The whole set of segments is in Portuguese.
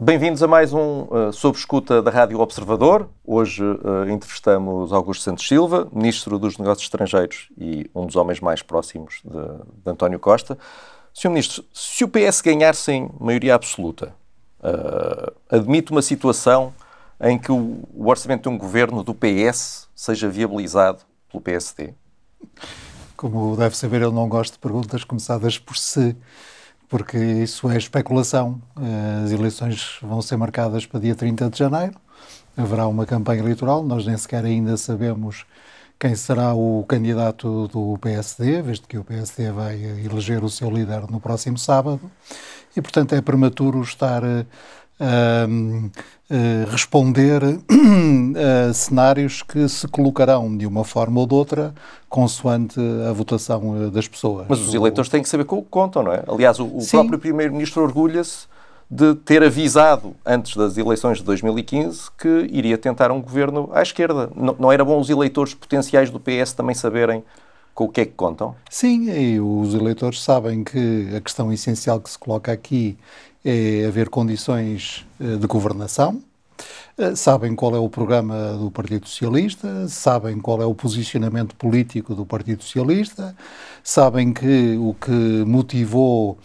Bem-vindos a mais um Sob Escuta da Rádio Observador. Hoje entrevistamos Augusto Santos Silva, Ministro dos Negócios Estrangeiros e um dos homens mais próximos de António Costa. Sr. Ministro, se o PS ganhar sem maioria absoluta, admite uma situação em que o orçamento de um governo do PS seja viabilizado pelo PSD? Como deve saber, eu não gosto de perguntas começadas por se, porque isso é especulação. As eleições vão ser marcadas para dia 30 de janeiro, haverá uma campanha eleitoral, nós nem sequer ainda sabemos quem será o candidato do PSD, visto que o PSD vai eleger o seu líder no próximo sábado, e portanto é prematuro estar a responder a cenários que se colocarão de uma forma ou de outra consoante a votação das pessoas. Mas os eleitores têm que saber com o que contam, não é? Aliás, o próprio Primeiro-Ministro orgulha-se de ter avisado antes das eleições de 2015 que iria tentar um governo à esquerda. Não era bom os eleitores potenciais do PS também saberem com o que é que contam? Sim, e os eleitores sabem que a questão essencial que se coloca aqui é haver condições de governação, sabem qual é o programa do Partido Socialista, sabem qual é o posicionamento político do Partido Socialista, sabem que o que motivou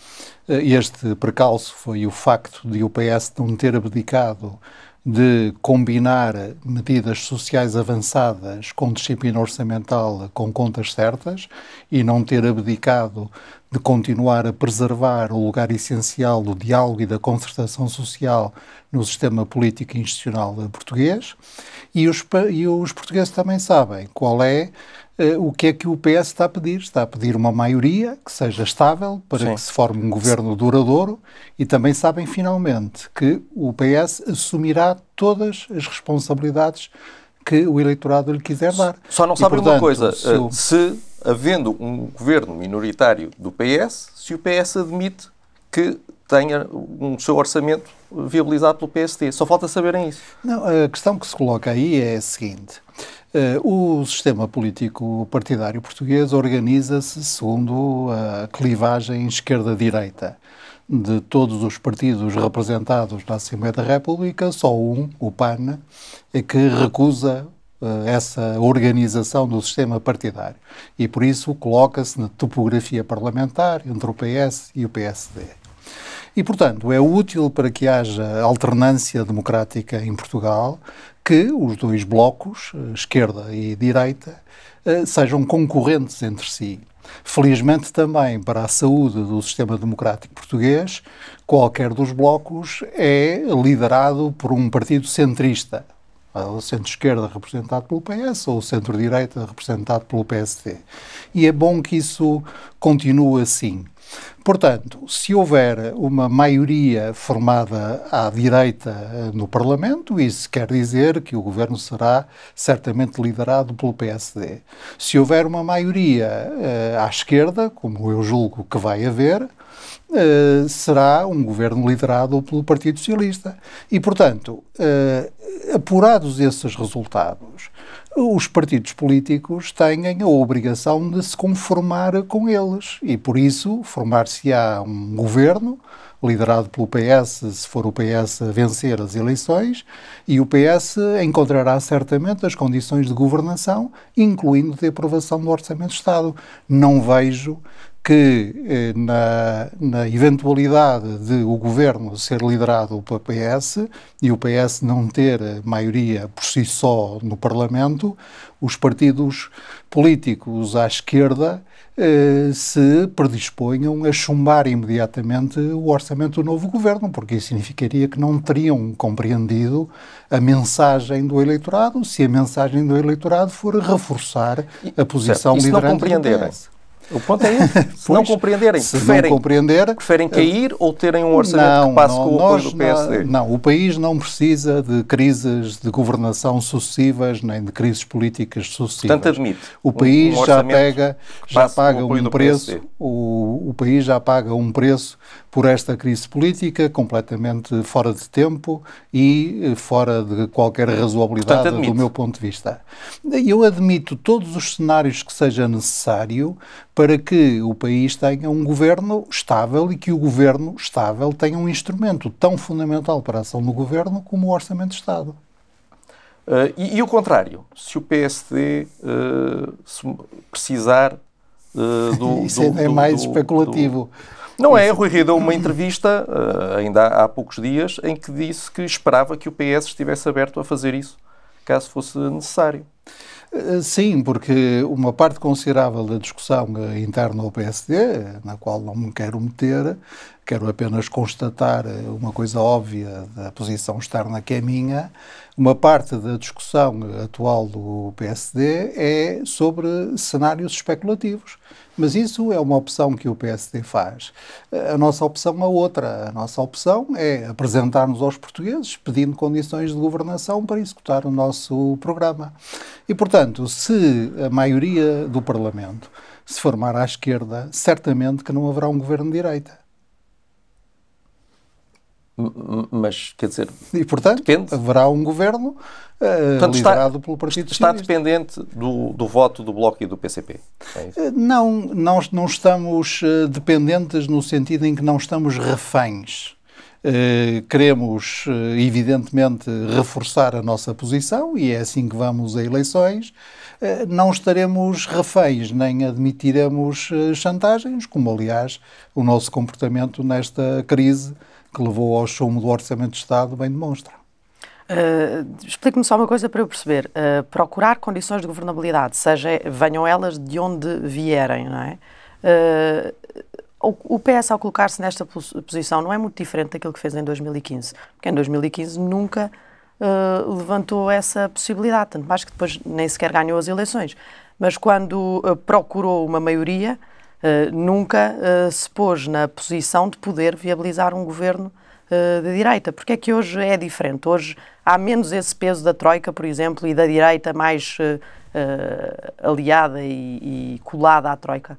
este precalço foi o facto de o PS não ter abdicado de combinar medidas sociais avançadas com disciplina orçamental com contas certas e não ter abdicado de continuar a preservar o lugar essencial do diálogo e da concertação social no sistema político e institucional português. E os portugueses também sabem qual é o que é que o PS está a pedir. Está a pedir uma maioria que seja estável para que se forme um governo duradouro, e também sabem finalmente que o PS assumirá todas as responsabilidades que o eleitorado lhe quiser dar. Só não sabem uma coisa, se havendo um governo minoritário do PS, se o PS admite que tenha um seu orçamento viabilizado pelo PSD. Só falta saberem isso. Não, a questão que se coloca aí é a seguinte. O sistema político partidário português organiza-se segundo a clivagem esquerda-direita. De todos os partidos representados na Assembleia da República, só um, o PAN, é que recusa essa organização do sistema partidário. E por isso coloca-se na topografia parlamentar entre o PS e o PSD. E, portanto, é útil para que haja alternância democrática em Portugal que os dois blocos, esquerda e direita, sejam concorrentes entre si. Felizmente também para a saúde do sistema democrático português, qualquer dos blocos é liderado por um partido centrista, o centro-esquerda representado pelo PS ou o centro-direita representado pelo PSD. E é bom que isso continue assim. Portanto, se houver uma maioria formada à direita no Parlamento, isso quer dizer que o governo será certamente liderado pelo PSD. Se houver uma maioria à esquerda, como eu julgo que vai haver, será um governo liderado pelo Partido Socialista. E, portanto, apurados esses resultados, os partidos políticos têm a obrigação de se conformar com eles e, por isso, formar-se-á um governo liderado pelo PS, se for o PS a vencer as eleições, e o PS encontrará certamente as condições de governação, incluindo de aprovação do Orçamento de Estado. Não vejo que na eventualidade de o governo ser liderado pelo PS e o PS não ter maioria por si só no Parlamento, os partidos políticos à esquerda se predisponham a chumbar imediatamente o orçamento do novo governo, porque isso significaria que não teriam compreendido a mensagem do eleitorado, se a mensagem do eleitorado for reforçar a posição liderante do PS. O ponto é esse. Se não compreenderem, preferem cair ou terem um orçamento que passe com o apoio do PSD? Não, o país não precisa de crises de governação sucessivas, nem de crises políticas sucessivas. Portanto, admite. O país já paga um preço. O país já paga um preço por esta crise política completamente fora de tempo e fora de qualquer razoabilidade. Portanto, do meu ponto de vista. Eu admito todos os cenários que seja necessário para que o país tenha um governo estável e que o governo estável tenha um instrumento tão fundamental para a ação do governo como o Orçamento de Estado. E o contrário, se o PSD se precisar Isso é mais especulativo. Não é, Rui Rio deu uma entrevista, ainda há poucos dias, em que disse que esperava que o PS estivesse aberto a fazer isso, caso fosse necessário. Sim, porque uma parte considerável da discussão interna ao PSD, na qual não me quero meter, quero apenas constatar uma coisa óbvia da posição externa que é minha, uma parte da discussão atual do PSD é sobre cenários especulativos. Mas isso é uma opção que o PSD faz. A nossa opção é outra. A nossa opção é apresentar-nos aos portugueses pedindo condições de governação para executar o nosso programa. E, portanto, se a maioria do Parlamento se formar à esquerda, certamente que não haverá um governo de direita. Mas, quer dizer, e, portanto, depende. Haverá um governo liderado pelo Partido Está Socialista. dependente do voto do Bloco e do PCP. É isso? Não estamos dependentes no sentido em que não estamos reféns. Queremos, evidentemente, reforçar a nossa posição e é assim que vamos a eleições. Não estaremos reféns, nem admitiremos chantagens, como, aliás, o nosso comportamento nesta crise que levou ao chumbo do Orçamento de Estado bem demonstra. Explique-me só uma coisa para eu perceber. Procurar condições de governabilidade, venham elas de onde vierem, não é? O PS, ao colocar-se nesta posição, não é muito diferente daquilo que fez em 2015, porque em 2015 nunca levantou essa possibilidade, tanto mais que depois nem sequer ganhou as eleições. Mas quando procurou uma maioria, nunca se pôs na posição de poder viabilizar um governo de direita. Porque é que hoje é diferente? Hoje há menos esse peso da Troika, por exemplo, e da direita mais aliada e colada à Troika?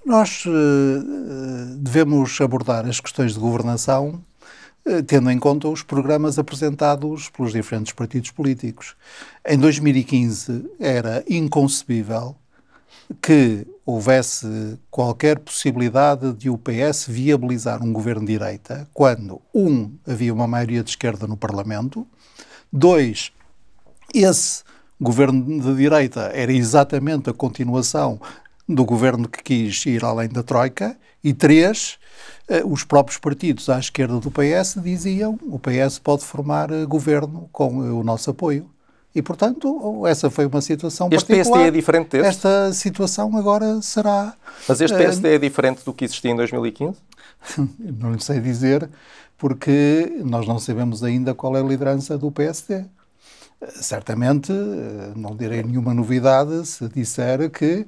Nós devemos abordar as questões de governação tendo em conta os programas apresentados pelos diferentes partidos políticos. Em 2015 era inconcebível que houvesse qualquer possibilidade de o PS viabilizar um governo de direita quando, havia uma maioria de esquerda no Parlamento, 2, esse governo de direita era exatamente a continuação do governo que quis ir além da Troika, e 3, os próprios partidos à esquerda do PS diziam o PS pode formar governo com o nosso apoio. E, portanto, essa foi uma situação particular. Este PSD é diferente deste? Esta situação agora será... Mas este PSD é diferente do que existia em 2015? Não lhe sei dizer, porque nós não sabemos ainda qual é a liderança do PSD. Certamente, não direi nenhuma novidade se disser que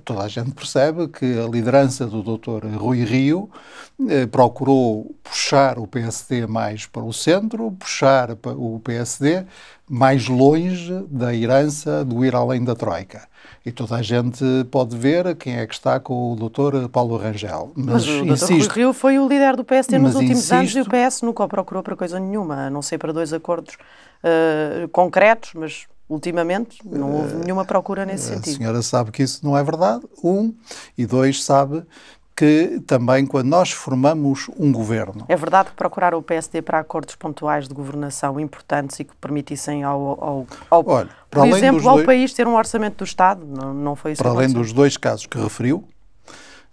toda a gente percebe que a liderança do Dr. Rui Rio procurou puxar o PSD mais para o centro, puxar o PSD mais longe da herança do ir além da Troika. E toda a gente pode ver quem é que está com o Dr. Paulo Rangel. Mas o Dr. Rui Rio foi o líder do PSD nos últimos anos e o PS nunca o procurou para coisa nenhuma, a não ser para 2 acordos concretos, mas ultimamente não houve nenhuma procura nesse sentido. A senhora sabe que isso não é verdade, 1, e 2, sabe que também quando nós formamos um governo... É verdade que procuraram o PSD para acordos pontuais de governação importantes e que permitissem ao país ter um orçamento do Estado? Não foi isso. Para além dos 2 casos que referiu,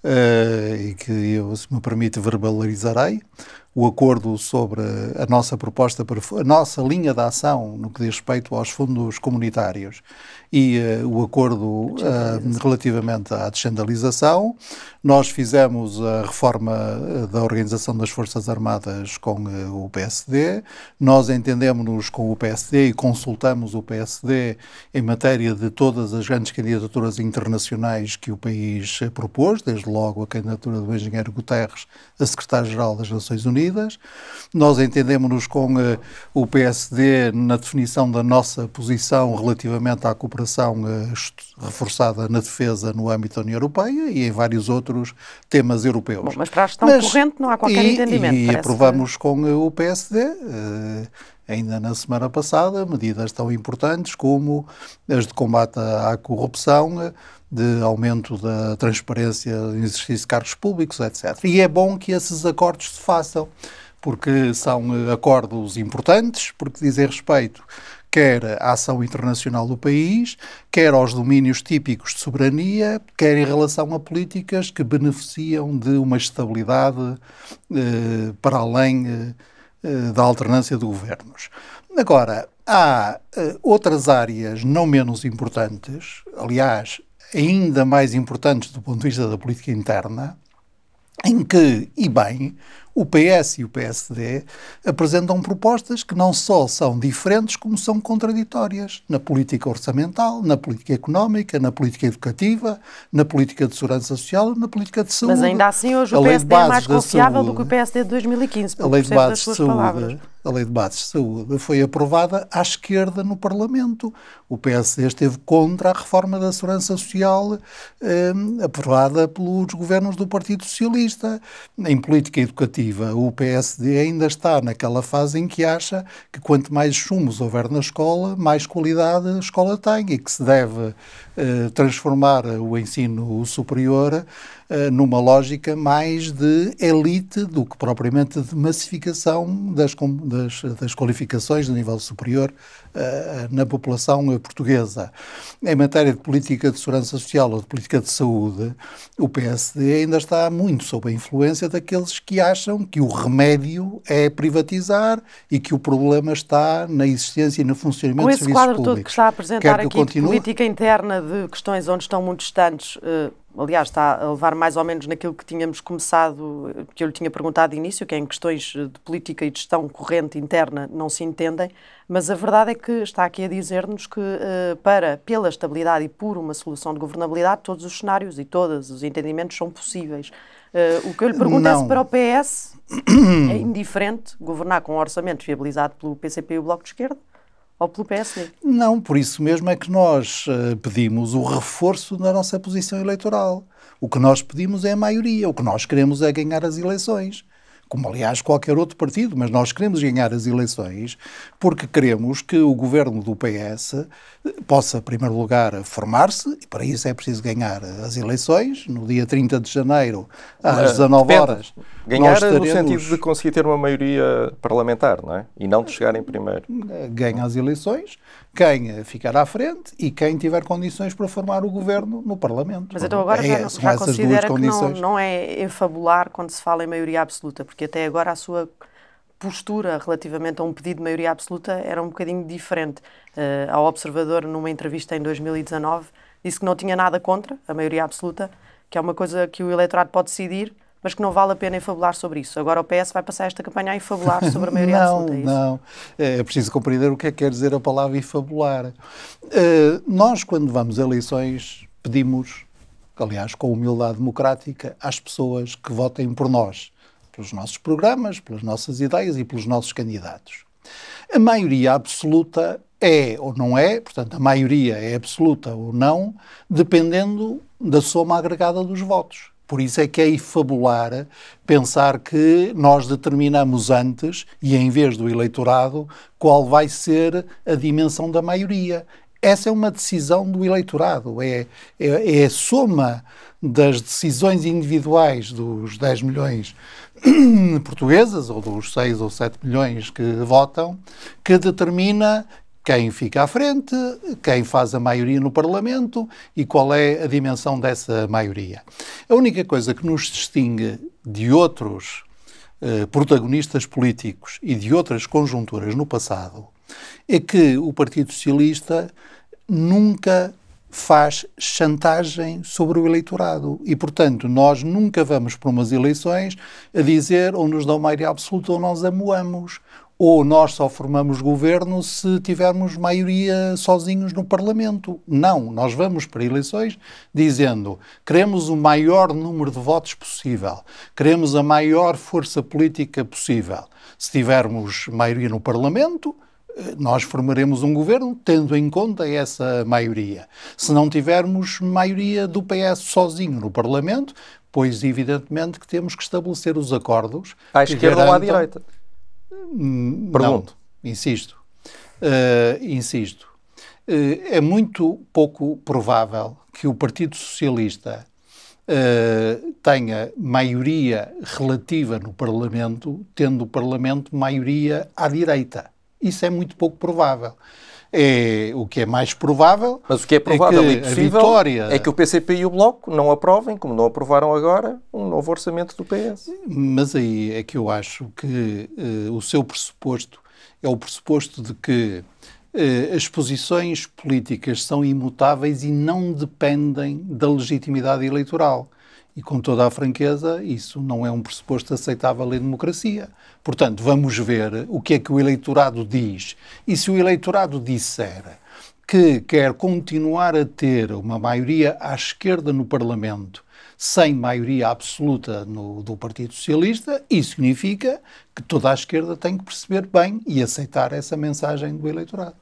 e que eu, se me permite, verbalizarei, o acordo sobre a nossa proposta, a nossa linha de ação no que diz respeito aos fundos comunitários e o acordo relativamente à descentralização. Nós fizemos a reforma da organização das Forças Armadas com o PSD, nós entendemos-nos com o PSD e consultamos o PSD em matéria de todas as grandes candidaturas internacionais que o país propôs, desde logo a candidatura do engenheiro Guterres a secretário-geral das Nações Unidas. Nós entendemos-nos com o PSD na definição da nossa posição relativamente à cooperação reforçada na defesa no âmbito da União Europeia e em vários outros temas europeus. Bom, mas para a gestão corrente não há qualquer entendimento. E aprovamos com o PSD ainda na semana passada, medidas tão importantes como as de combate à corrupção, de aumento da transparência no exercício de cargos públicos, etc. E é bom que esses acordos se façam, porque são acordos importantes, porque dizem respeito quer à ação internacional do país, quer aos domínios típicos de soberania, quer em relação a políticas que beneficiam de uma estabilidade para além da alternância de governos. Agora, há outras áreas não menos importantes, aliás, ainda mais importantes do ponto de vista da política interna, em que, e bem, o PS e o PSD apresentam propostas que não só são diferentes, como são contraditórias na política orçamental, na política económica, na política educativa, na política de segurança social, na política de saúde. Mas ainda assim hoje o PSD é mais confiável do que o PSD de 2015, pelo que percebo das suas palavras. A Lei de Bases de Saúde foi aprovada à esquerda no Parlamento. O PSD esteve contra a reforma da Segurança Social aprovada pelos governos do Partido Socialista. Em política educativa, o PSD ainda está naquela fase em que acha que quanto mais sumos houver na escola, mais qualidade a escola tem e que se deve transformar o ensino superior numa lógica mais de elite do que propriamente de massificação das qualificações de nível superior na população portuguesa. Em matéria de política de segurança social ou de política de saúde, o PSD ainda está muito sob a influência daqueles que acham que o remédio é privatizar e que o problema está na existência e no funcionamento de serviços públicos. Com esse quadro todo que está a apresentar aqui de política interna, de questões onde estão muito distantes, aliás, está a levar mais ou menos naquilo que tínhamos começado, que eu lhe tinha perguntado de início, que é em questões de política e de gestão corrente interna não se entendem, mas a verdade é que está aqui a dizer-nos que pela estabilidade e por uma solução de governabilidade, todos os cenários e todos os entendimentos são possíveis. O que eu lhe pergunto é se para o PS é indiferente governar com um orçamento viabilizado pelo PCP e o Bloco de Esquerda, ou pelo PSD? Não, por isso mesmo é que nós pedimos o reforço da nossa posição eleitoral. O que nós pedimos é a maioria, o que nós queremos é ganhar as eleições. Como, aliás, qualquer outro partido, mas nós queremos ganhar as eleições porque queremos que o governo do PS possa, em primeiro lugar, formar-se, e para isso é preciso ganhar as eleições, no dia 30 de janeiro, às 19 horas. Ganhar no sentido de conseguir ter uma maioria parlamentar, não é? E não de chegar em primeiro. Ganha as eleições, quem ficar à frente e quem tiver condições para formar o governo no Parlamento. Mas então agora já considera que não é enfabular quando se fala em maioria absoluta, porque até agora a sua postura relativamente a um pedido de maioria absoluta era um bocadinho diferente. Ao Observador, numa entrevista em 2019, disse que não tinha nada contra a maioria absoluta, que é uma coisa que o eleitorado pode decidir, mas que não vale a pena enfabular sobre isso. Agora o PS vai passar esta campanha a enfabular sobre a maioria absoluta, é isso? Não, é preciso compreender o que é que quer dizer a palavra enfabular. Nós, quando vamos a eleições, pedimos, aliás, com humildade democrática, às pessoas que votem por nós, pelos nossos programas, pelas nossas ideias e pelos nossos candidatos. A maioria absoluta é ou não é, portanto, a maioria é absoluta ou não, dependendo da soma agregada dos votos. Por isso é que é enfabular pensar que nós determinamos antes, e em vez do eleitorado, qual vai ser a dimensão da maioria. Essa é uma decisão do eleitorado, é a soma das decisões individuais dos 10 milhões portugueses, ou dos 6 ou 7 milhões que votam, que determina quem fica à frente, quem faz a maioria no Parlamento e qual é a dimensão dessa maioria. A única coisa que nos distingue de outros protagonistas políticos e de outras conjunturas no passado é que o Partido Socialista nunca faz chantagem sobre o eleitorado e, portanto, nós nunca vamos para umas eleições a dizer ou nos dão maioria absoluta ou nós amuamos, ou nós só formamos governo se tivermos maioria sozinhos no Parlamento. Não, nós vamos para eleições dizendo queremos o maior número de votos possível, queremos a maior força política possível. Se tivermos maioria no Parlamento, nós formaremos um governo tendo em conta essa maioria. Se não tivermos maioria do PS sozinho no Parlamento, pois evidentemente que temos que estabelecer os acordos. À esquerda ou à direita? Pergunto. insisto. É muito pouco provável que o Partido Socialista tenha maioria relativa no Parlamento, tendo o Parlamento maioria à direita. Isso é muito pouco provável. O que é mais provável. Mas o que é provável que e possível é que o PCP e o Bloco não aprovem, como não aprovaram agora, um novo orçamento do PS. Mas aí é que eu acho que o seu pressuposto é o pressuposto de que as posições políticas são imutáveis e não dependem da legitimidade eleitoral. E com toda a franqueza, isso não é um pressuposto aceitável em democracia. Portanto, vamos ver o que é que o eleitorado diz. E se o eleitorado disser que quer continuar a ter uma maioria à esquerda no Parlamento, sem maioria absoluta do Partido Socialista, isso significa que toda a esquerda tem que perceber bem e aceitar essa mensagem do eleitorado.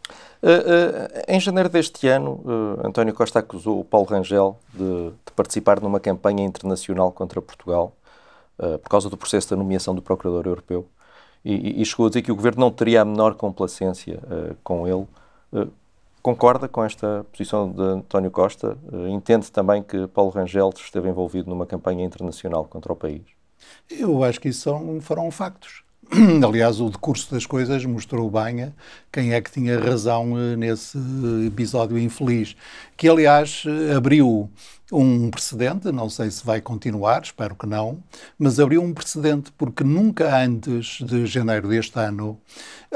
Em janeiro deste ano, António Costa acusou o Paulo Rangel de participar numa campanha internacional contra Portugal por causa do processo da nomeação do Procurador Europeu e chegou a dizer que o Governo não teria a menor complacência com ele. Concorda com esta posição de António Costa? Entende também que Paulo Rangel esteve envolvido numa campanha internacional contra o país? Eu acho que isso foram factos. Aliás, o decurso das coisas mostrou bem quem é que tinha razão nesse episódio infeliz, que aliás abriu um precedente, não sei se vai continuar, espero que não, mas abriu um precedente porque nunca antes de janeiro deste ano,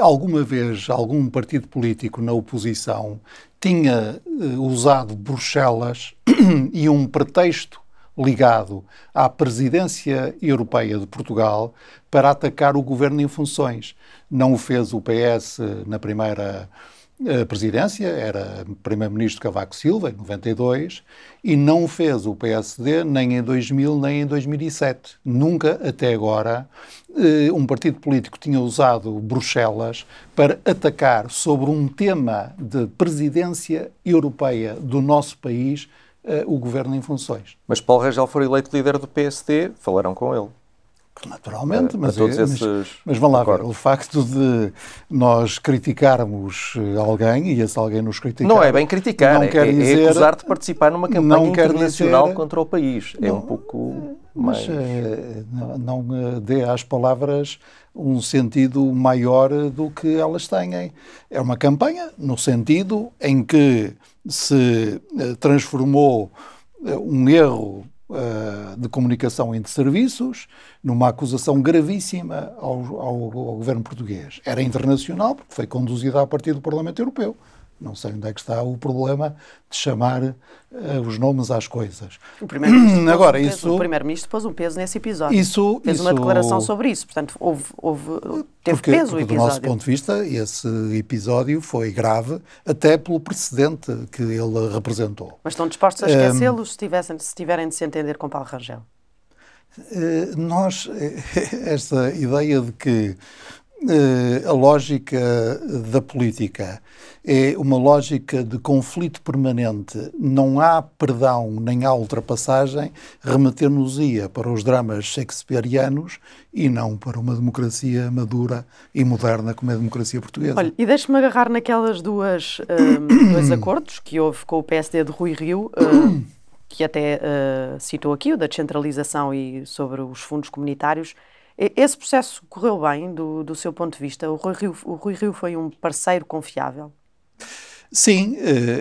alguma vez algum partido político na oposição tinha usado Bruxelas e um pretexto ligado à presidência europeia de Portugal para atacar o governo em funções. Não o fez o PS na primeira presidência, era primeiro-ministro Cavaco Silva, em 92, e não o fez o PSD nem em 2000 nem em 2007. Nunca, até agora, um partido político tinha usado Bruxelas para atacar sobre um tema de presidência europeia do nosso país o governo em funções. Mas Paulo Rangel foi eleito líder do PSD, falaram com ele. Naturalmente, mas vamos lá ver, o facto de nós criticarmos alguém, e esse alguém nos criticar... Não é bem criticar, é acusar de participar numa campanha internacional contra o país. É um pouco mais... Não dê às palavras um sentido maior do que elas têm. É uma campanha no sentido em que se transformou um erro de comunicação entre serviços numa acusação gravíssima ao governo português. Era internacional porque foi conduzida a partir do Parlamento Europeu. Não sei onde é que está o problema de chamar os nomes às coisas. O Primeiro-Ministro pôs um peso nesse episódio. Fez uma declaração sobre isso. Portanto, teve peso o episódio. Do nosso ponto de vista, esse episódio foi grave, até pelo precedente que ele representou. Mas estão dispostos a esquecê-lo se tiverem de se entender com Paulo Rangel? Esta ideia de que a lógica da política é uma lógica de conflito permanente, não há perdão nem há ultrapassagem, remeter-nos-ia para os dramas shakespearianos e não para uma democracia madura e moderna como é a democracia portuguesa. Olha, e deixe-me agarrar naquelas dois acordos que houve com o PSD de Rui Rio, que até citou aqui, o da descentralização e sobre os fundos comunitários. Esse processo correu bem, do seu ponto de vista? O Rui Rio foi um parceiro confiável? Sim,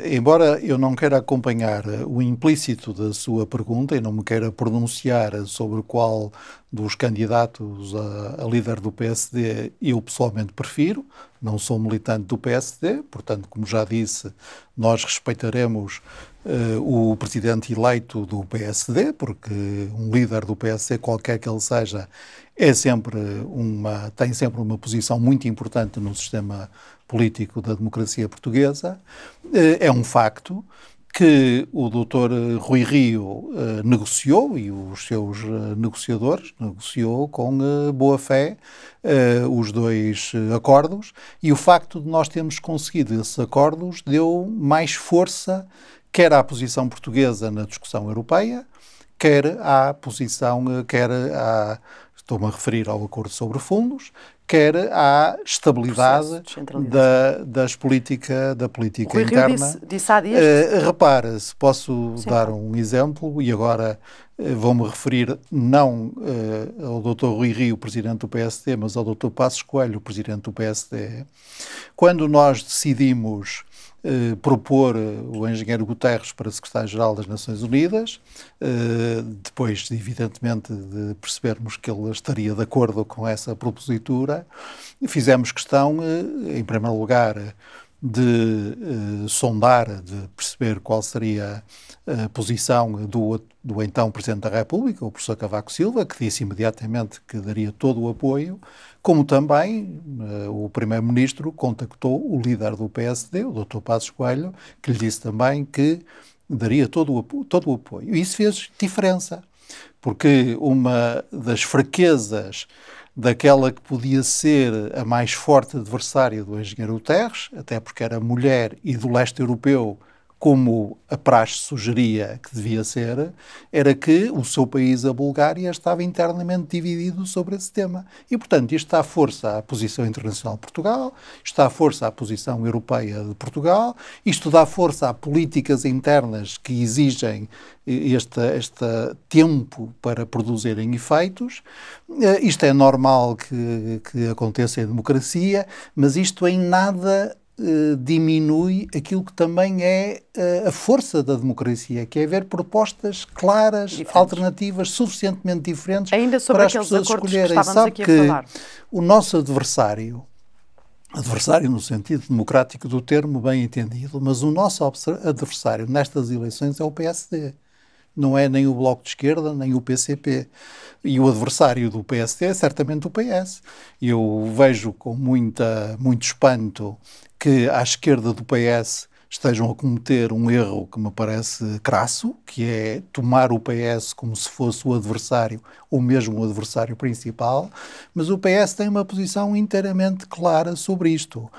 embora eu não queira acompanhar o implícito da sua pergunta e não me queira pronunciar sobre qual dos candidatos a líder do PSD eu pessoalmente prefiro, não sou militante do PSD, portanto, como já disse, nós respeitaremos o presidente eleito do PSD, porque um líder do PSD, qualquer que ele seja, tem sempre uma posição muito importante no sistema político da democracia portuguesa. É um facto que o Dr. Rui Rio negociou, e os seus negociadores negociou com boa fé os dois acordos, e o facto de nós termos conseguido esses acordos deu mais força quer à posição portuguesa na discussão europeia, estou-me a referir ao acordo sobre fundos, quer à estabilidade da política interna. Disse há dias. Repara, se posso dar um exemplo, e agora vou-me referir não ao Dr. Rui Rio, presidente do PSD, mas ao Dr. Passos Coelho, presidente do PSD. Quando nós decidimos propor o engenheiro Guterres para secretário-geral das Nações Unidas, depois, evidentemente, de percebermos que ele estaria de acordo com essa propositura, fizemos questão, em primeiro lugar, de sondar, de perceber qual seria a posição do então Presidente da República, o professor Cavaco Silva, que disse imediatamente que daria todo o apoio, como também o Primeiro-Ministro contactou o líder do PSD, o Dr. Passos Coelho, que lhe disse também que daria todo o apoio. E isso fez diferença, porque uma das fraquezas daquela que podia ser a mais forte adversária do engenheiro Guterres, até porque era mulher e do leste europeu, como a praxe sugeria que devia ser, era que o seu país, a Bulgária, estava internamente dividido sobre esse tema. E, portanto, isto dá força à posição internacional de Portugal, isto dá força à posição europeia de Portugal, isto dá força a políticas internas que exigem este tempo para produzirem efeitos. Isto é normal que aconteça em democracia, mas isto em nada diminui aquilo que também é a força da democracia, que é haver propostas claras, diferentes, alternativas, suficientemente diferentes ainda sobre para as pessoas escolherem. Sabe que o nosso adversário no sentido democrático do termo bem entendido, mas o nosso adversário nestas eleições é o PSD. Não é nem o Bloco de Esquerda, nem o PCP. E o adversário do PSD é certamente o PS. Eu vejo com muito espanto que à esquerda do PS estejam a cometer um erro que me parece crasso, que é tomar o PS como se fosse o adversário, ou mesmo o adversário principal, mas o PS tem uma posição inteiramente clara sobre isto.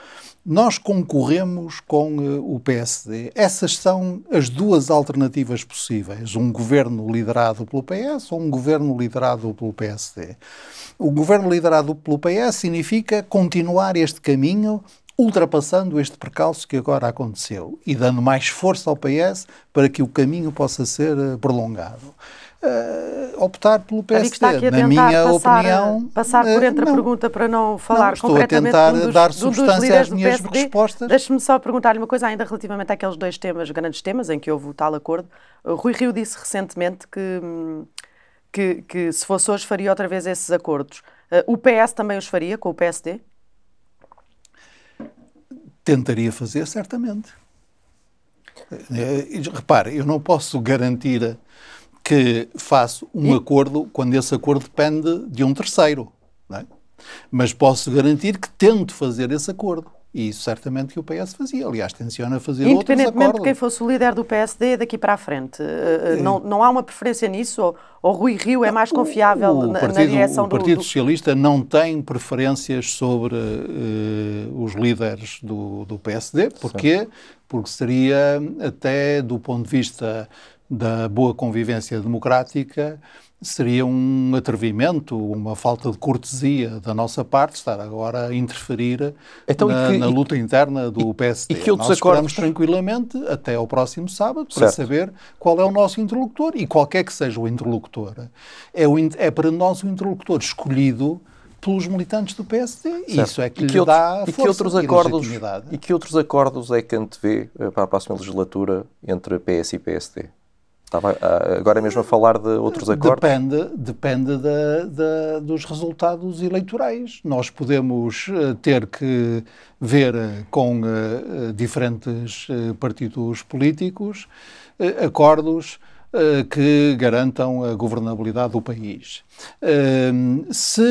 Nós concorremos com o PSD. Essas são as duas alternativas possíveis. Um governo liderado pelo PS ou um governo liderado pelo PSD. O governo liderado pelo PS significa continuar este caminho, ultrapassando este percalço que agora aconteceu e dando mais força ao PS para que o caminho possa ser prolongado. Optar pelo PSD, na minha opinião... Passar por entre a pergunta para não falar concretamente estou a tentar dar substância às minhas respostas. Deixe-me só perguntar-lhe uma coisa ainda relativamente àqueles dois temas, grandes temas, em que houve o tal acordo. O Rui Rio disse recentemente que se fosse hoje faria outra vez esses acordos. O PS também os faria com o PSD? Tentaria fazer, certamente. Repare, eu não posso garantir que faço um acordo quando esse acordo depende de um terceiro, não é? Mas posso garantir que tento fazer esse acordo. E isso certamente que o PS fazia. Aliás, tenciona fazer outros acordos. Independentemente de quem fosse o líder do PSD daqui para a frente, não há uma preferência nisso? Ou Rui Rio é mais confiável na direção do... O Partido Socialista não tem preferências sobre os líderes do PSD. Porquê? Porque seria, até do ponto de vista da boa convivência democrática, seria um atrevimento, uma falta de cortesia da nossa parte estar agora a interferir na luta interna do PSD. E que outros Nós esperamos acordos... tranquilamente até ao próximo sábado para saber qual é o nosso interlocutor e qualquer que seja o interlocutor. É para nós o interlocutor escolhido pelos militantes do PSD. E isso é que lhe dá força e legitimidade. E que outros acordos é que antevê para a próxima legislatura entre PS e PSD? Estava agora mesmo a falar de outros acordos? Depende dos resultados eleitorais. Nós podemos ter que ver com diferentes partidos políticos acordos que garantam a governabilidade do país. Se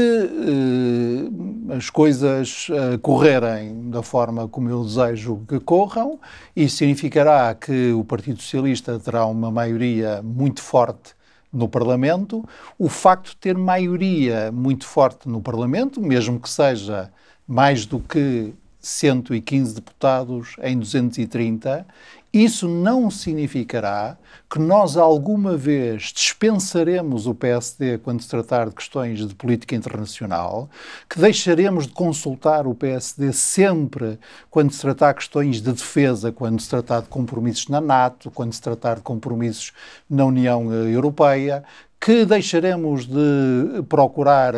as coisas correrem da forma como eu desejo que corram, isso significará que o Partido Socialista terá uma maioria muito forte no Parlamento. O facto de ter maioria muito forte no Parlamento, mesmo que seja mais do que 115 deputados em 230, isso não significará que nós alguma vez dispensaremos o PSD quando se tratar de questões de política internacional, que deixaremos de consultar o PSD sempre quando se tratar de questões de defesa, quando se tratar de compromissos na NATO, quando se tratar de compromissos na União Europeia, que deixaremos de procurar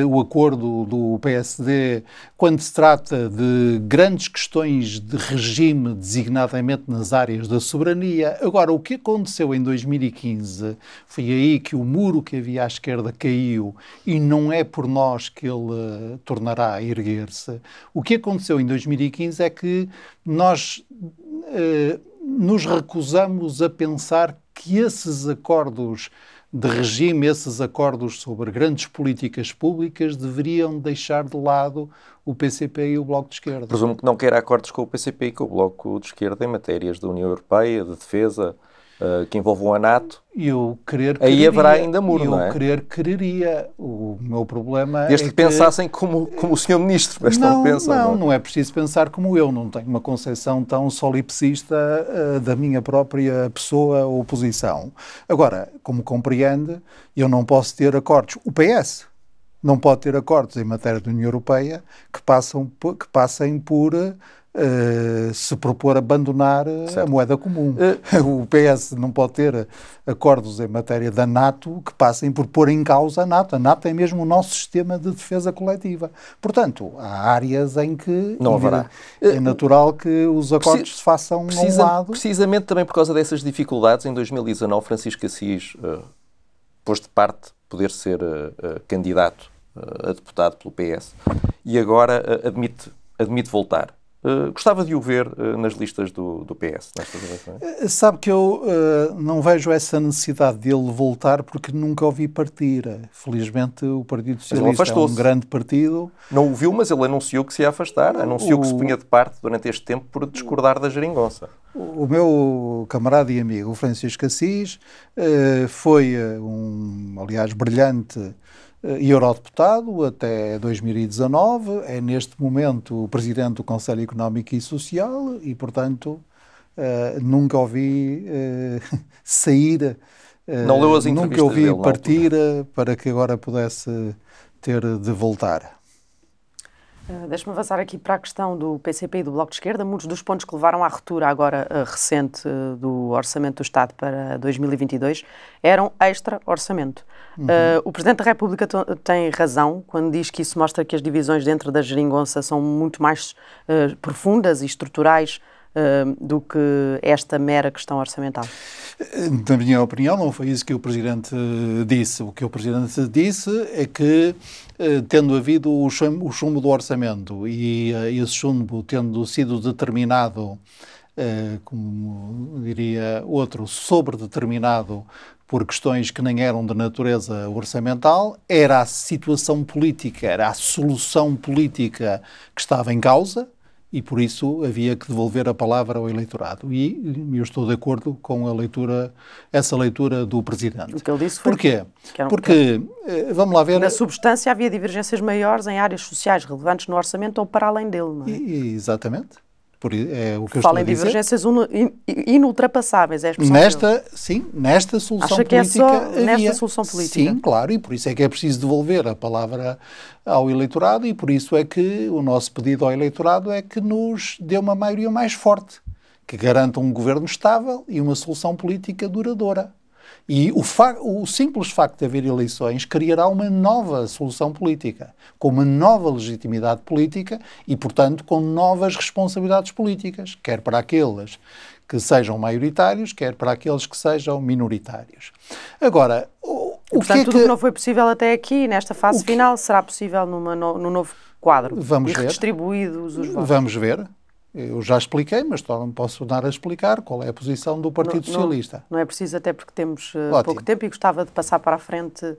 o acordo do PSD quando se trata de grandes questões de regime, designadamente nas áreas da soberania. Agora, o que aconteceu em 2015 foi aí que o muro que havia à esquerda caiu e não é por nós que ele tornará a erguer-se. O que aconteceu em 2015 é que nós nos recusamos a pensar que esses acordos de regime, esses acordos sobre grandes políticas públicas deveriam deixar de lado o PCP e o Bloco de Esquerda. Presumo que não queira acordos com o PCP e com o Bloco de Esquerda em matérias da União Europeia, de defesa, que envolvam a NATO. Aí haverá ainda muro, não é? Quereria. O meu problema Desde que pensassem como o Sr. Ministro, mas não pensam. Não é preciso pensar como eu. Não tenho uma concepção tão solipsista da minha própria pessoa ou posição. Agora, como compreende, eu não posso ter acordos. O PS não pode ter acordos em matéria da União Europeia que passem por se propor abandonar a moeda comum. O PS não pode ter acordos em matéria da NATO que passem por pôr em causa a NATO. A NATO é mesmo o nosso sistema de defesa coletiva. Portanto, há áreas em que não haverá. É natural que os acordos se façam a um lado. Precisamente também por causa dessas dificuldades, em 2019, Francisco Assis pôs de parte poder ser candidato a deputado pelo PS e agora admite voltar. Gostava de o ver nas listas do PS nestas eleições. Sabe que eu não vejo essa necessidade dele voltar porque nunca o vi partir. Felizmente o Partido Socialista é um grande partido. Não o viu, mas ele anunciou que se ia afastar. Anunciou que se punha de parte durante este tempo por discordar da geringonça. O meu camarada e amigo Francisco Assis foi aliás, brilhante eurodeputado até 2019, é neste momento o Presidente do Conselho Económico e Social e, portanto, nunca o vi sair, não leu as entrevistas nunca o vi dele, partir para que agora pudesse ter de voltar. Deixa-me avançar aqui para a questão do PCP e do Bloco de Esquerda. Muitos dos pontos que levaram à ruptura agora recente do Orçamento do Estado para 2022 eram extra-orçamento. O Presidente da República tem razão quando diz que isso mostra que as divisões dentro da geringonça são muito mais profundas e estruturais do que esta mera questão orçamental. Na minha opinião, não foi isso que o Presidente disse. O que o Presidente disse é que, tendo havido o chumbo do orçamento e esse chumbo tendo sido determinado, como diria outro, sobredeterminado por questões que nem eram de natureza orçamental, era a situação política, era a solução política que estava em causa, e por isso havia que devolver a palavra ao eleitorado. E eu estou de acordo com essa leitura do Presidente. O que ele disse foi... Porquê? Porque, vamos lá ver... Na substância havia divergências maiores em áreas sociais relevantes no orçamento ou para além dele, não é? Exatamente. É o que eu Fala em divergências inultrapassáveis, é a expressão nesta solução política. Acha que é só nesta solução política? Sim, claro, e por isso é que é preciso devolver a palavra ao eleitorado e por isso é que o nosso pedido ao eleitorado é que nos dê uma maioria mais forte, que garanta um governo estável e uma solução política duradoura. E o simples facto de haver eleições criará uma nova solução política, com uma nova legitimidade política e, portanto, com novas responsabilidades políticas, quer para aqueles que sejam maioritários, quer para aqueles que sejam minoritários. Agora, portanto, tudo o que não foi possível até aqui, nesta fase final, será possível no novo quadro? Vamos ver. Redistribuídos os votos? Vamos ver. Eu já expliquei, mas não posso tornar a explicar qual é a posição do Partido Socialista. Não é preciso, até porque temos pouco tempo e gostava de passar para a frente.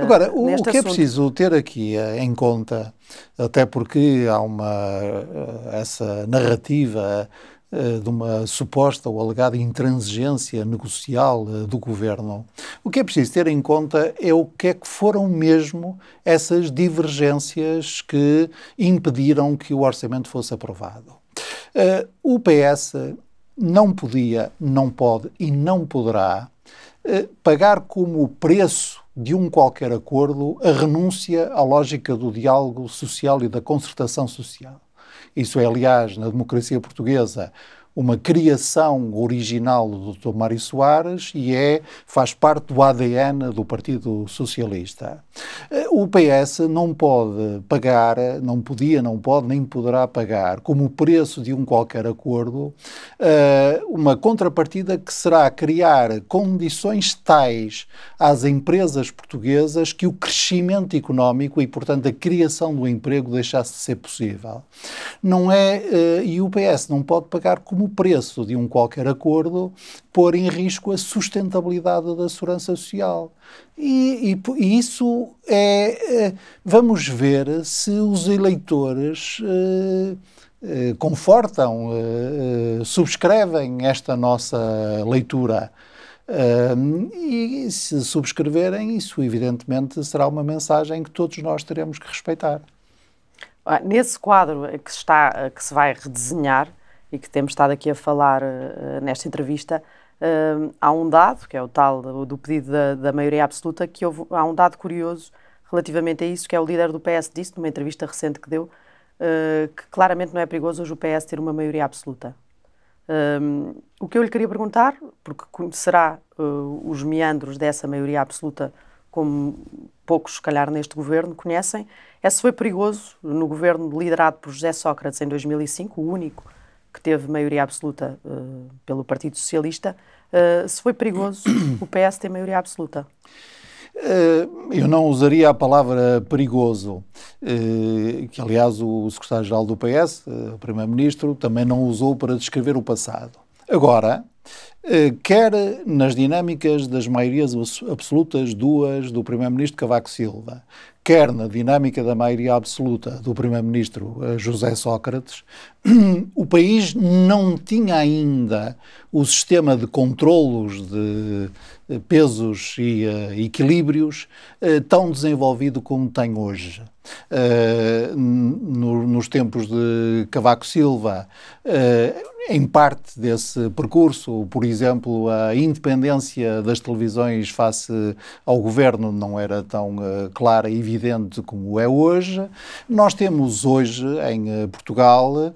Agora, o que é preciso ter aqui em conta, até porque há essa narrativa de uma suposta ou alegada intransigência negocial do Governo, o que é preciso ter em conta é o que é que foram mesmo essas divergências que impediram que o orçamento fosse aprovado. O PS não podia, não pode e não poderá pagar como preço de um qualquer acordo a renúncia à lógica do diálogo social e da concertação social. Isso é, aliás, na democracia portuguesa, uma criação original do Dr. Mário Soares e faz parte do ADN do Partido Socialista. O PS não pode pagar, não podia, não pode, nem poderá pagar, como preço de um qualquer acordo, uma contrapartida que será criar condições tais às empresas portuguesas que o crescimento económico e, portanto, a criação do emprego deixasse de ser possível. E o PS não pode pagar como preço de um qualquer acordo pôr em risco a sustentabilidade da segurança social. E isso vamos ver se os eleitores confortam, subscrevem esta nossa leitura. E se subscreverem, isso evidentemente será uma mensagem que todos nós teremos que respeitar. Nesse quadro que se vai redesenhar e que temos estado aqui a falar nesta entrevista, há um dado, que é o tal do pedido da maioria absoluta, há um dado curioso relativamente a isso, que é o líder do PS disse, numa entrevista recente que deu, que claramente não é perigoso hoje o PS ter uma maioria absoluta. O que eu lhe queria perguntar, porque conhecerá os meandros dessa maioria absoluta como poucos, se calhar, neste governo conhecem, é se foi perigoso no governo liderado por José Sócrates em 2005, o único que teve maioria absoluta pelo Partido Socialista, se foi perigoso o PS ter maioria absoluta. Eu não usaria a palavra perigoso, que aliás o secretário-geral do PS, o primeiro-ministro, também não usou para descrever o passado. Agora, quer nas dinâmicas das maiorias absolutas do primeiro-ministro Cavaco Silva, quer na dinâmica da maioria absoluta do primeiro-ministro José Sócrates, o país não tinha ainda o sistema de controlos de pesos e equilíbrios tão desenvolvido como tem hoje. Nos tempos de Cavaco Silva, em parte desse percurso, por exemplo, a independência das televisões face ao governo não era tão clara e evidente como é hoje. Nós temos hoje em Portugal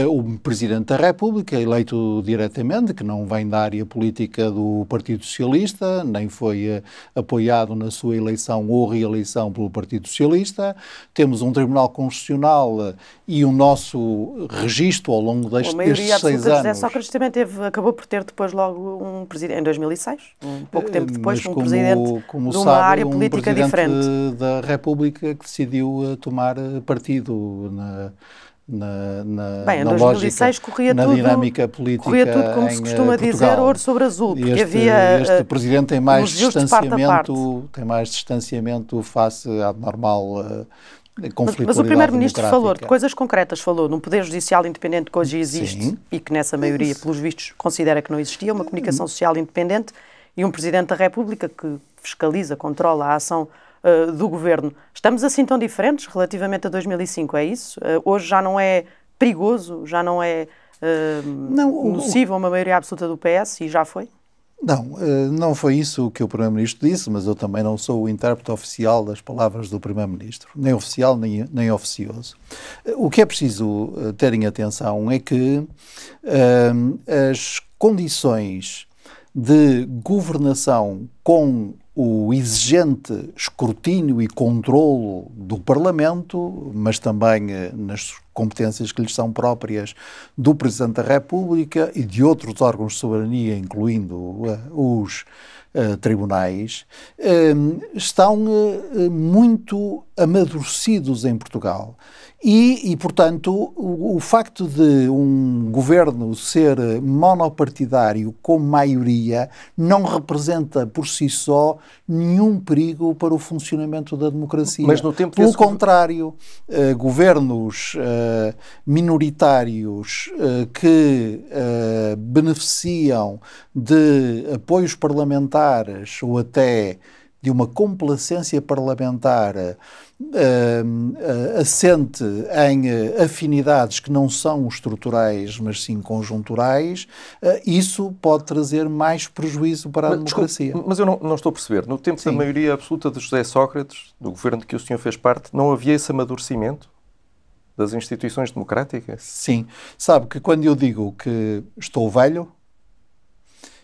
o Presidente da República eleito diretamente, que não vem da área política do Partido Socialista, nem foi apoiado na sua eleição ou reeleição pelo Partido Socialista. Temos um Tribunal Constitucional e o nosso registro ao longo destes 6 anos. José Sócrates também acabou por ter depois logo um presidente, em 2006, pouco tempo depois, um presidente de uma área política diferente. Presidente da República que decidiu tomar partido Em 2006 corria na tudo, dinâmica política. Corria tudo, como se costuma dizer, ouro sobre azul. Porque este presidente tem mais distanciamento face à normal conflitualidade. Mas o primeiro-ministro falou de coisas concretas, falou num poder judicial independente que hoje existe. Sim. E que nessa maioria, pelos vistos, considera que não existia, uma comunicação social independente e um presidente da República que fiscaliza, controla a ação do governo. Estamos assim tão diferentes relativamente a 2005, é isso? Hoje já não é perigoso, já não é nocivo uma maioria absoluta do PS e já foi? Não foi isso que o Primeiro-Ministro disse, mas eu também não sou o intérprete oficial das palavras do Primeiro-Ministro, nem oficial nem oficioso. O que é preciso ter em atenção é que as condições de governação com o exigente escrutínio e controlo do Parlamento, mas também nas competências que lhes são próprias do Presidente da República e de outros órgãos de soberania, incluindo os tribunais, estão muito amadurecidos em Portugal. E, portanto, o facto de um governo ser monopartidário com maioria não representa por si só nenhum perigo para o funcionamento da democracia. Mas no tempo Pelo contrário, governos minoritários que beneficiam de apoios parlamentares ou até de uma complacência parlamentar assente em afinidades que não são estruturais, mas sim conjunturais, isso pode trazer mais prejuízo para a democracia. Desculpe, mas eu não estou a perceber. No tempo da maioria absoluta de José Sócrates, do governo de que o senhor fez parte, não havia esse amadurecimento das instituições democráticas? Sim. Sabe que quando eu digo que estou velho,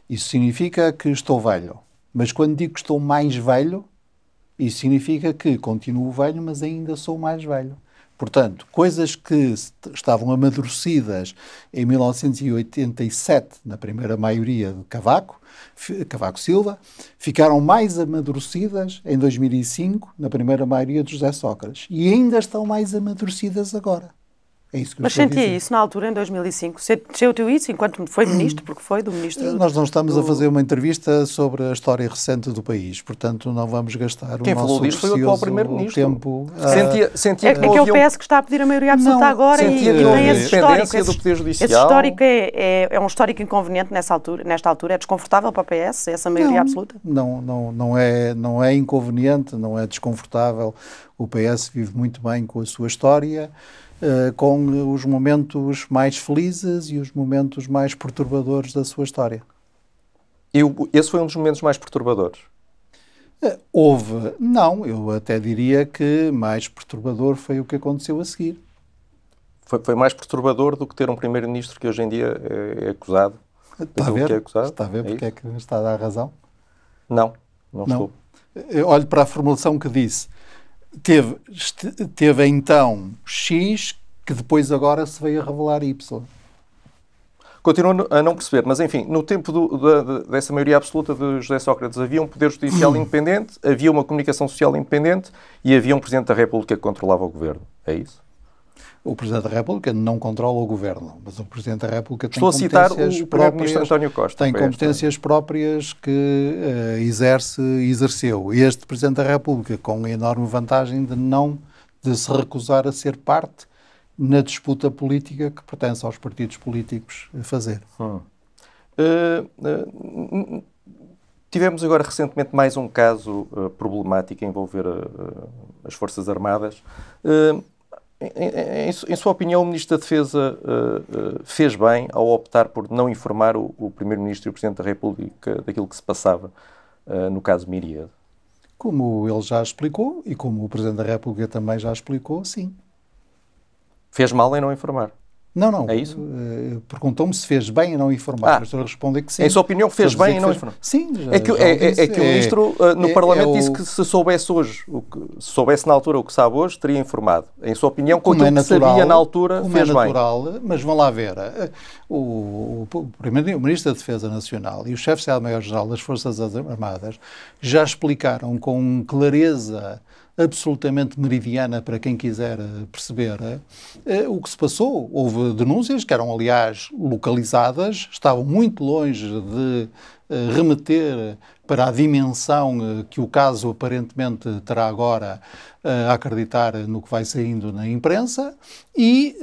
isso significa que estou velho. Mas quando digo que estou mais velho, isso significa que continuo velho, mas ainda sou mais velho. Portanto, coisas que estavam amadurecidas em 1987, na primeira maioria de Cavaco Silva, ficaram mais amadurecidas em 2005, na primeira maioria de José Sócrates. E ainda estão mais amadurecidas agora. É isso que Mas sentia isso na altura, em 2005? Sentiu isso enquanto foi ministro? Porque foi do ministro... Nós não estamos a fazer uma entrevista sobre a história recente do país, portanto não vamos gastar Quem o nosso falou disto foi o atual primeiro-ministro. Tempo... Sentia que é o PS que está a pedir a maioria absoluta agora e tem esse histórico. Do Poder Judicial. Esse histórico é um histórico inconveniente nesta altura? É desconfortável para o PS, essa maioria absoluta? Não é inconveniente, não é desconfortável. O PS vive muito bem com a sua história, com os momentos mais felizes e os momentos mais perturbadores da sua história. Esse foi um dos momentos mais perturbadores? Eu até diria que mais perturbador foi o que aconteceu a seguir. Foi mais perturbador do que ter um primeiro-ministro que hoje em dia é acusado? Está a ver porque é que está a dar razão? Não estou. Olhe para a formulação que disse. Teve então X, que depois agora se veio a revelar Y. Continuo a não perceber, mas enfim, no tempo dessa maioria absoluta de José Sócrates havia um poder judicial independente, havia uma comunicação social independente e havia um Presidente da República que controlava o governo. É isso? O Presidente da República não controla o governo, mas o Presidente da República tem competências próprias. Estou a citar o Primeiro-Ministro António Costa. Tem competências próprias que exerceu. Este Presidente da República com a enorme vantagem de se recusar a ser parte na disputa política que pertence aos partidos políticos a fazer. Tivemos agora recentemente mais um caso problemático a envolver as Forças Armadas. Em sua opinião, o Ministro da Defesa fez bem ao optar por não informar o Primeiro-Ministro e o Presidente da República daquilo que se passava no caso Miríade? Como ele já explicou e como o Presidente da República também já explicou, sim. Fez mal em não informar? Não. É isso? Perguntou-me se fez bem em não informar. Mas estou a responder que sim. Em sua opinião, fez bem em não informar? Sim. É que o Ministro no Parlamento disse que se soubesse hoje, se soubesse na altura o que sabe hoje, teria informado. Em sua opinião, com aquilo que sabia na altura, fez bem. Mas vão lá ver. O Primeiro-Ministro da Defesa Nacional e o Chefe de Estado-Maior-General das Forças Armadas já explicaram com clareza absolutamente meridiana para quem quiser perceber o que se passou. Houve denúncias que eram, aliás, localizadas, estavam muito longe de remeter para a dimensão que o caso aparentemente terá agora a acreditar no que vai saindo na imprensa e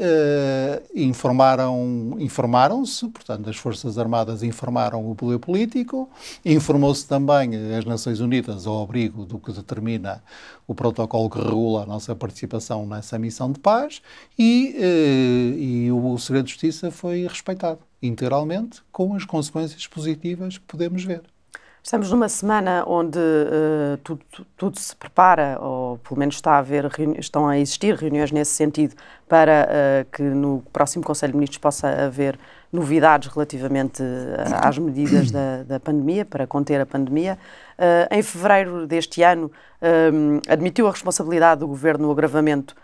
informaram-se, portanto, as Forças Armadas informaram o poder político, informou-se também as Nações Unidas ao abrigo do que determina o protocolo que regula a nossa participação nessa missão de paz e o segredo de justiça foi respeitado integralmente, com as consequências positivas que podemos ver. Estamos numa semana onde tudo se prepara, ou pelo menos estão a existir reuniões nesse sentido, para que no próximo Conselho de Ministros possa haver novidades relativamente às medidas da pandemia, para conter a pandemia. Em fevereiro deste ano, admitiu a responsabilidade do Governo no agravamento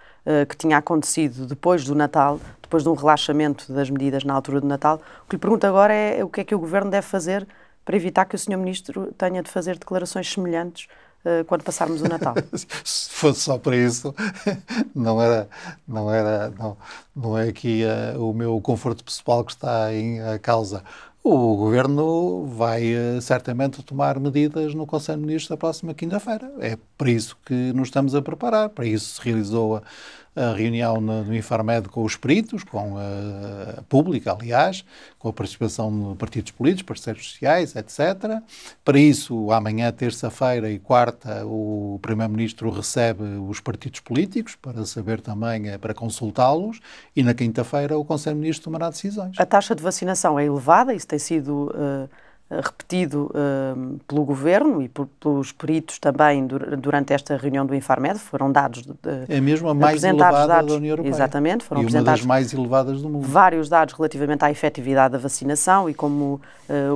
que tinha acontecido depois do Natal, depois de um relaxamento das medidas na altura do Natal. O que lhe pergunto agora é o que é que o Governo deve fazer para evitar que o Sr. Ministro tenha de fazer declarações semelhantes quando passarmos o Natal. Se fosse só para isso, não é aqui o meu conforto pessoal que está em causa. O Governo vai certamente tomar medidas no Conselho de Ministros da próxima quinta-feira. É para isso que nos estamos a preparar. Para isso se realizou a reunião no Infarmed com os peritos, com a pública, aliás, com a participação de partidos políticos, parceiros sociais, etc. Para isso, amanhã, terça-feira e quarta, o Primeiro-Ministro recebe os partidos políticos para saber também, para consultá-los, e na quinta-feira o Conselho de Ministros tomará decisões. A taxa de vacinação é elevada, isso tem sido repetido pelo Governo e pelos peritos também durante esta reunião do Infarmed. Foram dados é mesmo a mais elevada da União Europeia. Exatamente, foram e uma das mais elevadas do mundo. Vários dados relativamente à efetividade da vacinação e como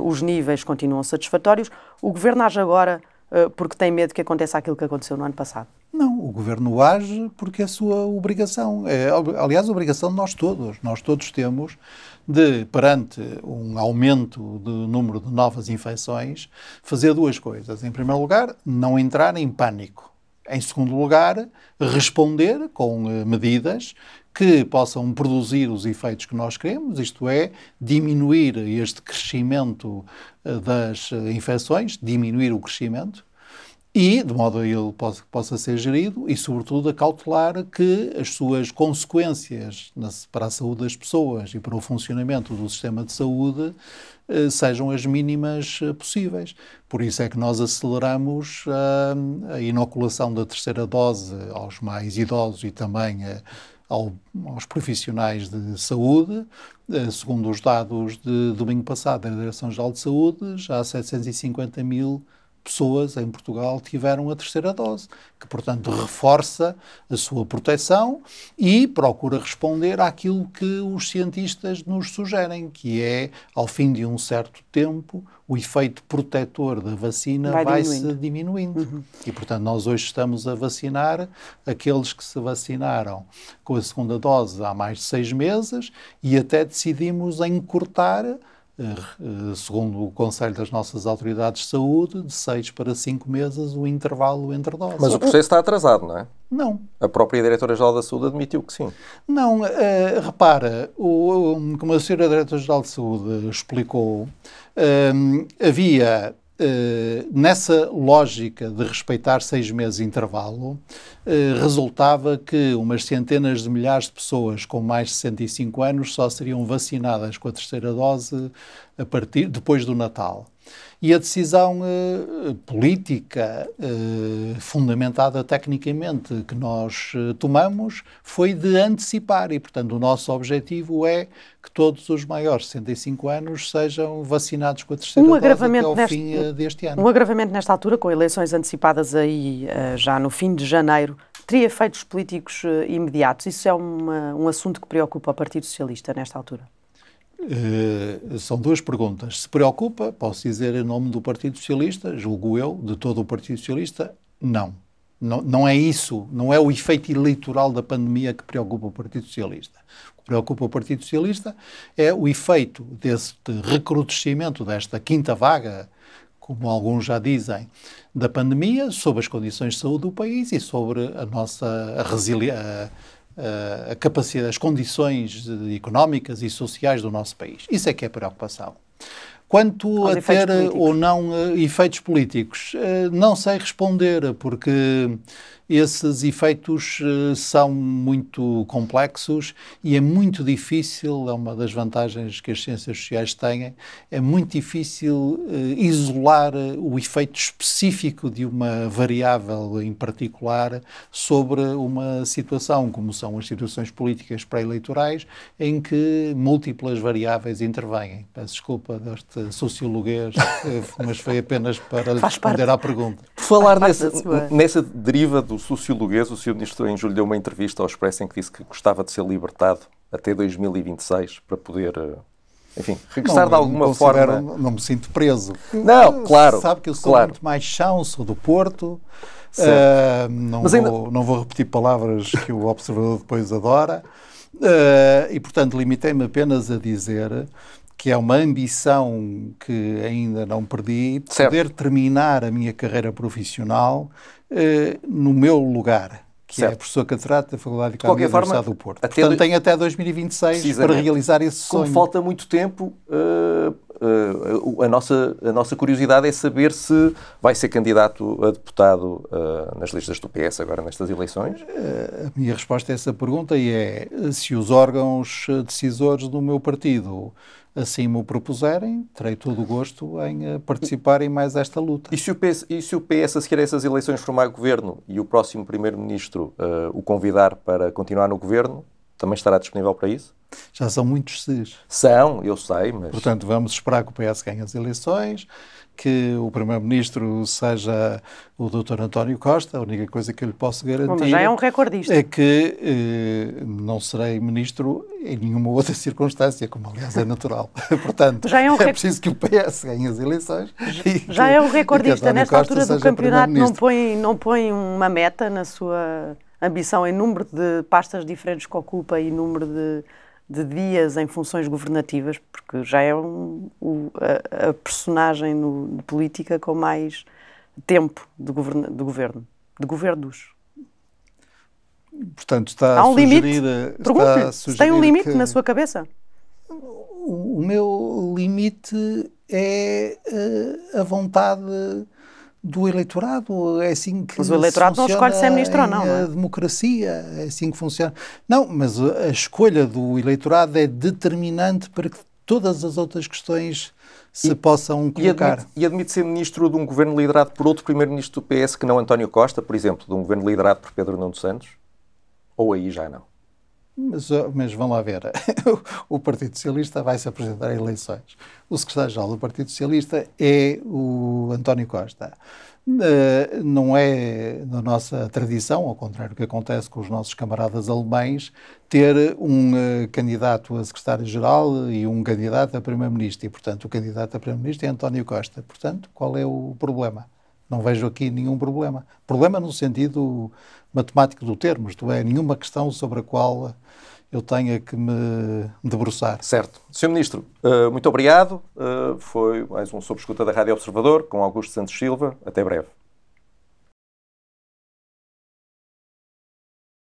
os níveis continuam satisfatórios. O Governo age agora porque tem medo que aconteça aquilo que aconteceu no ano passado? Não, o Governo age porque é a sua obrigação. Aliás, a obrigação de nós todos. Nós todos temos de, perante um aumento do número de novas infecções, fazer duas coisas. Em primeiro lugar, não entrar em pânico. Em segundo lugar, responder com medidas que possam produzir os efeitos que nós queremos, isto é, diminuir este crescimento das infecções, diminuir o crescimento, e, de modo a ele possa ser gerido, e, sobretudo, a cautelar que as suas consequências para a saúde das pessoas e para o funcionamento do sistema de saúde sejam as mínimas possíveis. Por isso é que nós aceleramos a inoculação da terceira dose aos mais idosos e também aos profissionais de saúde. Segundo os dados de domingo passado da Direção-Geral de Saúde, já 750 mil pessoas em Portugal tiveram a terceira dose, que, portanto, reforça a sua proteção e procura responder àquilo que os cientistas nos sugerem, que é, ao fim de um certo tempo, o efeito protetor da vacina vai-se diminuindo. Uhum. E, portanto, nós hoje estamos a vacinar aqueles que se vacinaram com a segunda dose há mais de 6 meses e até decidimos encurtar, segundo o conselho das nossas autoridades de saúde, de 6 para 5 meses o intervalo entre doses. Mas o processo está atrasado, não é? Não. A própria Diretora-Geral da Saúde admitiu que sim. Não, repara, como a Sra. Diretora-Geral de Saúde explicou, havia, nessa lógica de respeitar 6 meses de intervalo, resultava que umas centenas de milhares de pessoas com mais de 65 anos só seriam vacinadas com a terceira dose depois do Natal. E a decisão política, fundamentada tecnicamente, que nós tomamos, foi de antecipar. E, portanto, o nosso objetivo é que todos os maiores de 65 anos sejam vacinados com a terceira dose até ao fim deste ano. Um agravamento nesta altura, com eleições antecipadas aí já no fim de janeiro, teria efeitos políticos imediatos? Isso é um assunto que preocupa o Partido Socialista nesta altura? São duas perguntas. Se preocupa, posso dizer em nome do Partido Socialista, julgo eu, de todo o Partido Socialista, não. Não é isso, não é o efeito eleitoral da pandemia que preocupa o Partido Socialista. O que preocupa o Partido Socialista é o efeito deste recrudescimento, desta quinta vaga, como alguns já dizem, da pandemia, sobre as condições de saúde do país e sobre a nossa resiliência, a capacidade, as condições económicas e sociais do nosso país. Isso é que é preocupação. Quanto a ter ou não efeitos políticos, não sei responder, porque esses efeitos são muito complexos e é muito difícil, é uma das vantagens que as ciências sociais têm, é muito difícil isolar o efeito específico de uma variável em particular sobre uma situação, como são as situações políticas pré-eleitorais, em que múltiplas variáveis intervêm. Peço desculpa deste sociologuês, mas foi apenas para responder à pergunta. Por falar nessa deriva do sociologuês, o Sr. Ministro em julho deu uma entrevista ao Expresso em que disse que gostava de ser libertado até 2026 para poder, enfim, regressar de alguma forma. Não me sinto preso. Não, claro. Sabe que eu sou muito mais chão, sou do Porto. Não vou repetir palavras que o observador depois adora. E, portanto, limitei-me apenas a dizer que é uma ambição que ainda não perdi, poder terminar a minha carreira profissional no meu lugar, que é professor catedrático da Faculdade de Economia da Universidade do Porto. Portanto, tenho até 2026 para realizar esse sonho. Como falta muito tempo, a nossa curiosidade é saber se vai ser candidato a deputado nas listas do PS agora nestas eleições. A minha resposta a essa pergunta é se os órgãos decisores do meu partido assim me o propuserem, terei todo o gosto em participar em mais esta luta. E se o PS a seguir a essas eleições formar governo e o próximo Primeiro-Ministro o convidar para continuar no governo, também estará disponível para isso? Já são muitos ses. São, eu sei, mas... Portanto, vamos esperar que o PS ganhe as eleições, que o Primeiro-Ministro seja o Dr. António Costa. A única coisa que eu lhe posso garantir... Mas já é um recordista. É que não serei Ministro em nenhuma outra circunstância, como aliás é natural. Portanto, já é preciso que o PS ganhe as eleições. Já é um recordista. Nesta altura do campeonato não põe uma meta na sua ambição em número de pastas diferentes que ocupa e número de dias em funções governativas, porque já é a personagem de política com mais tempo de governo. De governos. Portanto, está há um a sugerir... limite? Pergunte-lhe se tem um limite na sua cabeça. O meu limite é a vontade do eleitorado. É assim que mas o eleitorado não escolhe se é ministro ou não. A democracia, é assim que funciona. Não, mas a escolha do eleitorado é determinante para que todas as outras questões se possam colocar. E admite ser ministro de um governo liderado por outro primeiro-ministro do PS que não António Costa, por exemplo, de um governo liderado por Pedro Nuno Santos? Ou aí já não? Mas vão lá ver, o Partido Socialista vai se apresentar a eleições. O secretário-geral do Partido Socialista é o António Costa. Não é na nossa tradição, ao contrário do que acontece com os nossos camaradas alemães, ter um candidato a secretário-geral e um candidato a primeiro-ministro. E, portanto, o candidato a primeiro-ministro é António Costa. Portanto, qual é o problema? Não vejo aqui nenhum problema. Problema no sentido matemático do termo, isto é, nenhuma questão sobre a qual eu tenha que me debruçar. Certo. Sr. Ministro, muito obrigado. Foi mais um Sob Escuta da Rádio Observador, com Augusto Santos Silva. Até breve.